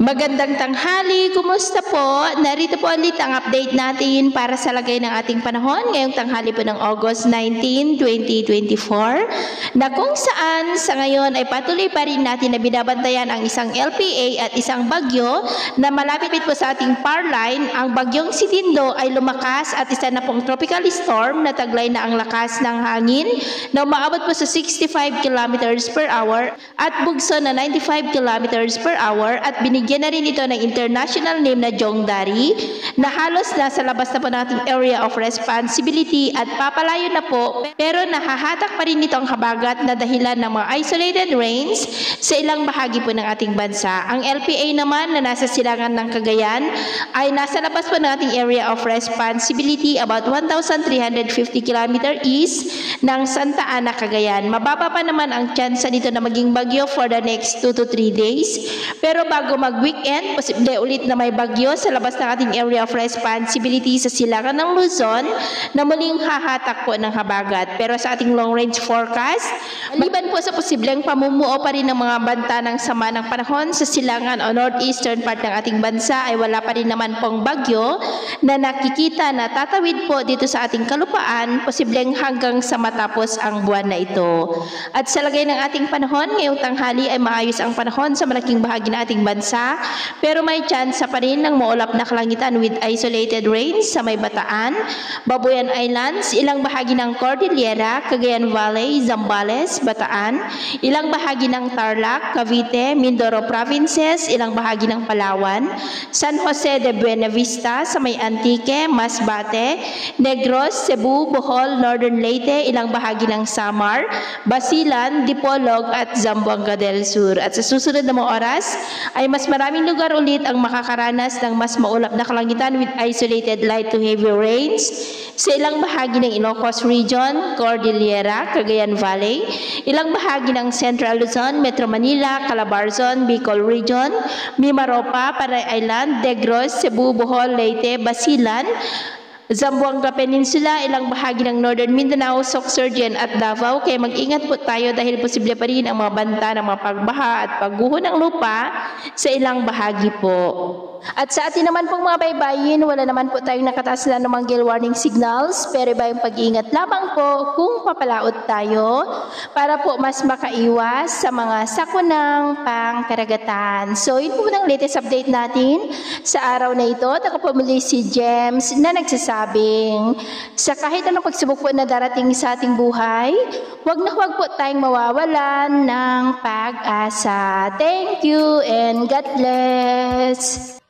Magandang tanghali, kumusta po? Narito po ulit ang update natin para sa lagay ng ating panahon ngayong tanghali po ng August 19, 2024 na kung saan sa ngayon ay patuloy pa rin natin na binabantayan ang isang LPA at isang bagyo na malapit po sa ating power line. Ang bagyong si Dindo ay lumakas at isa na pong tropical storm na taglay na ang lakas ng hangin na umaabot po sa 65 kilometers per hour at bugso na 95 kilometers per hour at binigyan na rin ito ng international name na Jongdari na halos nasa labas na po nating area of responsibility at papalayo na po, pero nahahatak pa rin ito ang habagat na dahilan ng mga isolated rains sa ilang bahagi po ng ating bansa. Ang LPA naman na nasa silangan ng Cagayan ay nasa labas po ng ating area of responsibility about 1,350 km east ng Santa Ana, Cagayan. Mababa pa naman ang tsansa nito na maging bagyo for the next 2 to 3 days, pero bago mag-weekend, posible ulit na may bagyo sa labas ng ating area of responsibility sa silangan ng Luzon na muling hahatak po ng habagat. Pero sa ating long-range forecast, maliban po sa posibleng pamumuo pa rin ng mga banta ng sama ng panahon sa silangan o northeastern part ng ating bansa, ay wala pa rin naman pong bagyo na nakikita na tatawid po dito sa ating kalupaan, posibleng hanggang sa matapos ang buwan na ito. At sa lagay ng ating panahon, ngayong tanghali ay maayos ang panahon sa malaking bahagi ng ating bansa, pero may tsansa pa rin ng maulap na kalangitan with isolated rains sa may Bataan, Babuyan Islands, ilang bahagi ng Cordillera, Cagayan Valley, Zambales, Bataan, ilang bahagi ng Tarlac, Cavite, Mindoro Provinces, ilang bahagi ng Palawan, San Jose de Buena Vista sa may Antique, Masbate, Negros, Cebu, Bohol, Northern Leyte, ilang bahagi ng Samar, Basilan, Dipolog at Zamboanga del Sur. At sa susunod na mga oras ay mas maraming lugar ulit ang makakaranas ng mas maulap na kalangitan with isolated light to heavy rains sa ilang bahagi ng Ilocos Region, Cordillera, Cagayan Valley, ilang bahagi ng Central Luzon, Metro Manila, Calabarzon, Bicol Region, Mimaropa, Panay Island, Negros, Cebu, Bohol, Leyte, Basilan, Zamboanga Peninsula, ilang bahagi ng Northern Mindanao, Sorsogon at Davao. Kaya mag-ingat po tayo dahil posible pa rin ang mga banta ng mga pagbaha at pagguho ng lupa sa ilang bahagi po. At sa atin naman pong mga baybayin, wala naman po tayong nakataas na namang gale warning signals, pero iba yung pag-iingat lamang po kung papalaot tayo para po mas makaiwas sa mga sakunang pangkaragatan. So yun po ng latest update natin sa araw na ito. At ako po muli si James na nagsasabing sa kahit anong pagsubok po na darating sa ating buhay, huwag po tayong mawawalan ng pag-asa. Thank you and God bless.